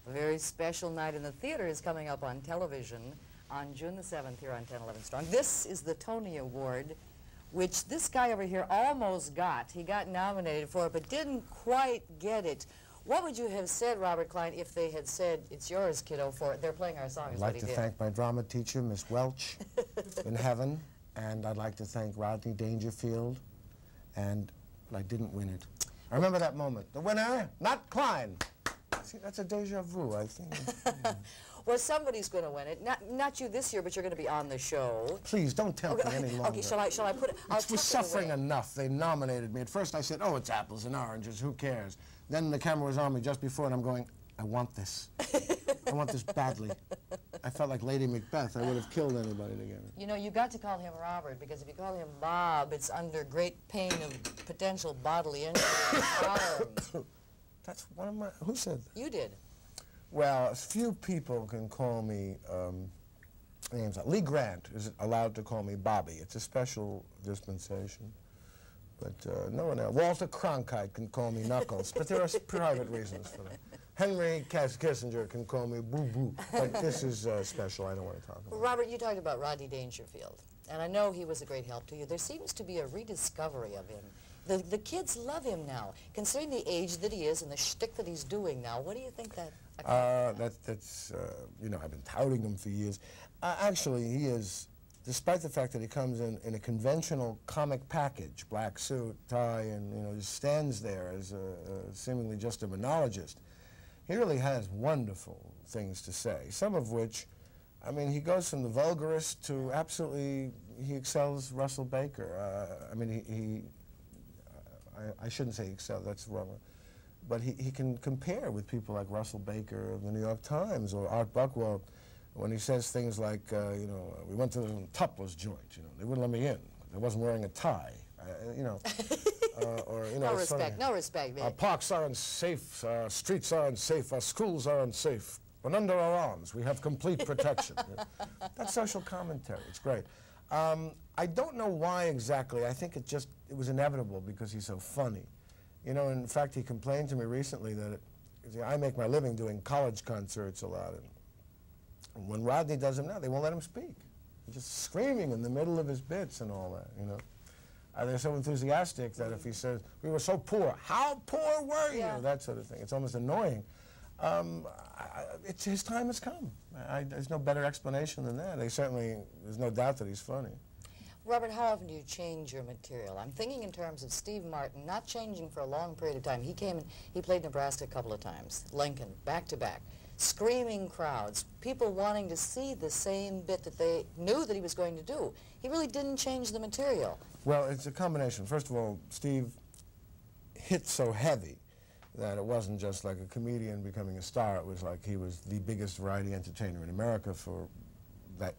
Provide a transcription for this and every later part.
A very special night in the theater is coming up on television on June the 7th here on 10/11 Strong. This is the Tony Award, which this guy over here almost got. He got nominated for it, but didn't quite get it. What would you have said, Robert Klein, if they had said, "It's yours, kiddo," for it? They're playing our song, is what he did. I'd like to thank my drama teacher, Miss Welch, in heaven, and I'd like to thank Rodney Dangerfield, and I didn't win it. I remember that moment. The winner, not Klein. See, that's a deja vu, I think. Well, somebody's going to win it. Not you this year, but you're going to be on the show. Please, don't tempt me any longer. Okay, shall I put it? It was suffering enough. They nominated me. At first I said, oh, it's apples and oranges, who cares? Then the camera was on me just before, and I'm going, I want this. I want this badly. I felt like Lady Macbeth. I would have killed anybody to get it. You know, you got to call him Robert, because if you call him Bob, it's under great pain of potential bodily injury and harm. That's one of my... Who said that? You did. Well, a few people can call me names. Lee Grant is allowed to call me Bobby. It's a special dispensation. But no one else. Walter Cronkite can call me Knuckles, but there are private reasons for that. Henry Kissinger can call me Boo Boo, but this is special. I don't want to talk about it. Robert, you talked about Rodney Dangerfield, and I know he was a great help to you. There seems to be a rediscovery of him. The kids love him now. Considering the age that he is and the shtick that he's doing now, what do you think that... That's you know, I've been touting him for years. Actually, he is, despite the fact that he comes in a conventional comic package, black suit, tie, and, you know, just stands there as seemingly just a monologist, he really has wonderful things to say, some of which, I mean, he goes from the vulgarist to absolutely, he excels Russell Baker. I mean, I shouldn't say excel, that's wrong. But he can compare with people like Russell Baker of the New York Times or Art Buchwald when he says things like, you know, we went to the topless joint, you know, they wouldn't let me in. I wasn't wearing a tie, you know. Or, you know, no respect, man. Our parks are unsafe, our streets are unsafe, our schools are unsafe. But under our arms, we have complete protection. That's social commentary. It's great. I don't know why exactly. I think it was inevitable because he's so funny. You know, in fact, he complained to me recently that I make my living doing college concerts a lot. And when Rodney does them now, they won't let him speak. He's just screaming in the middle of his bits and all that, you know. They're so enthusiastic that if he says, we were so poor, how poor were you? Yeah. That sort of thing. It's almost annoying. His time has come. There's no better explanation than that. There's no doubt that he's funny. Robert, how often do you change your material? I'm thinking in terms of Steve Martin not changing for a long period of time. He came and he played Nebraska a couple of times, Lincoln, back to back. Screaming crowds, people wanting to see the same bit that they knew that he was going to do. He really didn't change the material. Well, it's a combination. First of all, Steve hit so heavy that it wasn't just like a comedian becoming a star. It was like he was the biggest variety entertainer in America for that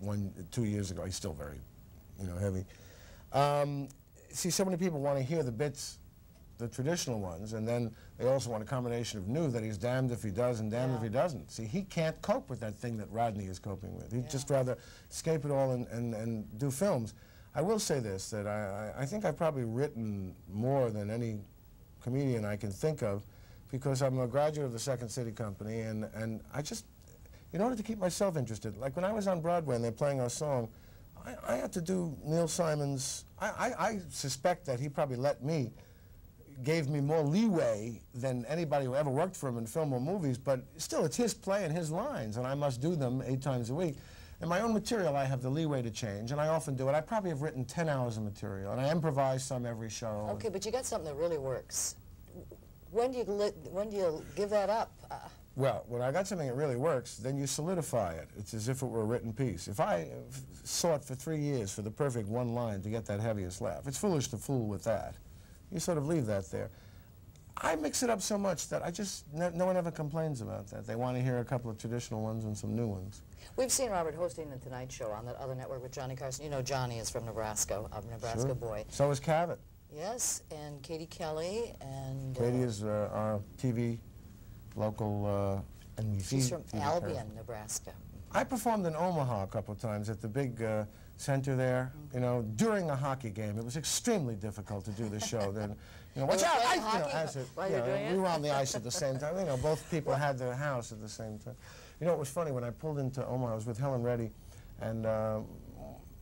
2 years ago. He's still very, you know, heavy. See, so many people want to hear the bits, the traditional ones, and then they also want a combination of new that he's damned if he does and damned if he doesn't. See, he can't cope with that thing that Rodney is coping with. He'd just rather escape it all and do films. I will say this, that I think I've probably written more than any comedian I can think of, because I'm a graduate of the Second City Company, and I just, in order to keep myself interested, like when I was on Broadway and they're playing our song, I had to do Neil Simon's. I suspect that he probably gave me more leeway than anybody who ever worked for him in film or movies, but still it's his play and his lines, and I must do them 8 times a week. And my own material I have the leeway to change, and I often do it. I probably have written 10 hours of material, and I improvise some every show. Okay, but you got something that really works. When do you give that up? Well, when I got something that really works, then you solidify it. It's as if it were a written piece. If I sought for 3 years for the perfect one line to get that heaviest laugh, it's foolish to fool with that. You sort of leave that there. I mix it up so much that no one ever complains about that. They want to hear a couple of traditional ones and some new ones. We've seen Robert hosting the Tonight Show on that other network with Johnny Carson. You know Johnny is from Nebraska, a Nebraska boy. So is Cavett. Yes, and Katie Kelly and... Katie is our TV local NBC. She's from Albion, Nebraska. I performed in Omaha a couple of times at the big center there, you know, during a hockey game. It was extremely difficult to do the show. Then, you know, watch out! We were on the ice at the same time. You know, both people had their house at the same time. You know, it was funny when I pulled into Omaha. I was with Helen Reddy and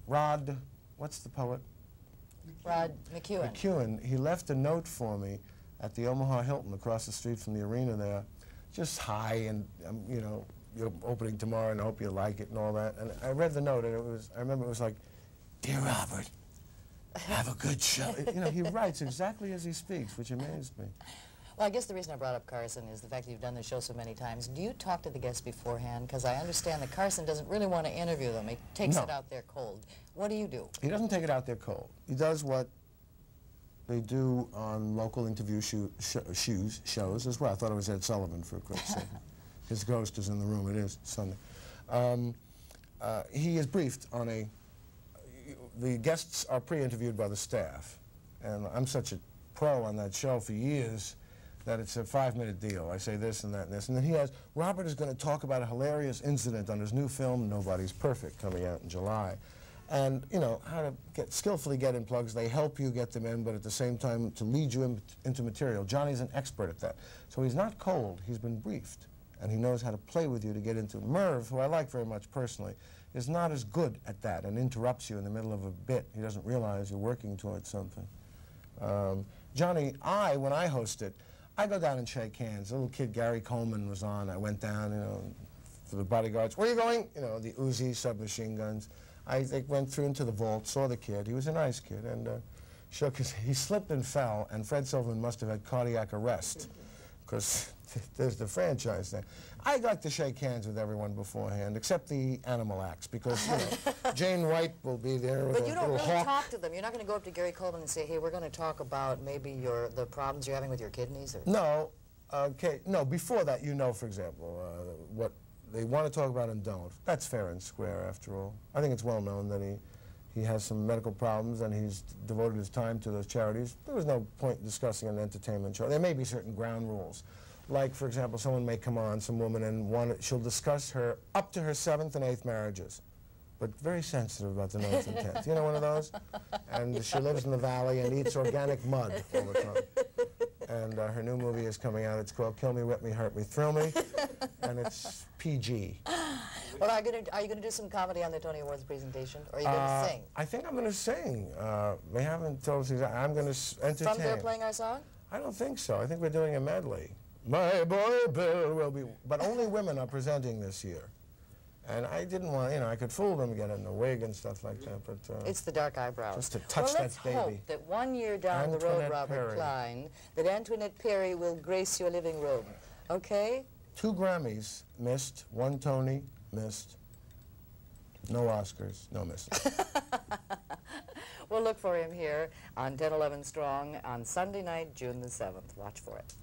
Rod. What's the poet? Rod McEwen. McEwen. He left a note for me at the Omaha Hilton across the street from the arena there. Just hi, and you know, you're opening tomorrow, and I hope you like it and all that. And I read the note, and it was, I remember it was like, "Dear Robert, have a good show." You know, he writes exactly as he speaks, which amazed me. Well, I guess the reason I brought up Carson is the fact that you've done the show so many times. Do you talk to the guests beforehand? Because I understand that Carson doesn't really want to interview them. He takes it out there cold. What do you do? He doesn't take it out there cold. He does what they do on local interview shows as well. I thought it was Ed Sullivan, for a quick second. His ghost is in the room. It is Sunday. He is briefed on the guests are pre-interviewed by the staff. And I'm such a pro on that show for years that it's a 5-minute deal. I say this and that and this. And then he has, Robert is going to talk about a hilarious incident on his new film, Nobody's Perfect, coming out in July. And, you know, how to skillfully get in plugs. They help you get them in, but at the same time to lead you into material. Johnny's an expert at that. So he's not cold. He's been briefed. And he knows how to play with you to get into. Merv, who I like very much personally, is not as good at that and interrupts you in the middle of a bit. He doesn't realize you're working towards something. Johnny, when I host it, I go down and shake hands. A little kid, Gary Coleman, was on. I went down, you know, for the bodyguards. Where are you going? You know, the Uzi submachine guns. They went through into the vault, saw the kid. He was a nice kid, and shook his. He slipped and fell, and Fred Silverman must have had cardiac arrest, because there's the franchise there. I like to shake hands with everyone beforehand, except the animal acts, because you know, Jane White will be there with But you don't really hawk. talk to them. You're not going to go up to Gary Coleman and say, "Hey, we're going to talk about maybe the problems you're having with your kidneys." Or No, okay, no. Before that, you know, for example, what they want to talk about and don't. That's fair and square, after all. I think it's well known that he has some medical problems and he's devoted his time to those charities. There was no point in discussing an entertainment show. There may be certain ground rules. Like, for example, someone may come on, some woman, and she'll discuss her up to her 7th and 8th marriages, but very sensitive about the 9th and 10th. You know, one of those? And she lives in the valley and eats organic mud all the time. And her new movie is coming out. It's called Kill Me, Whip Me, Hurt Me, Thrill Me, and it's PG. Well, are you going to do some comedy on the Tony Awards presentation, or are you going to sing? I think I'm going to sing. They haven't told us exactly. I'm going to entertain. From there playing our song? I don't think so. I think we're doing a medley. My boy Bill will be, but only women are presenting this year. And I didn't want, you know, I could fool them, get in a wig and stuff like that, but... it's the dark eyebrows. Just to touch that baby. Well, let's hope that 1 year down the road, Robert Klein, that Antoinette Perry will grace your living room, okay? 2 Grammys missed, 1 Tony missed, no Oscars, no misses. We'll look for him here on 10/11 Strong on Sunday night, June the 7th. Watch for it.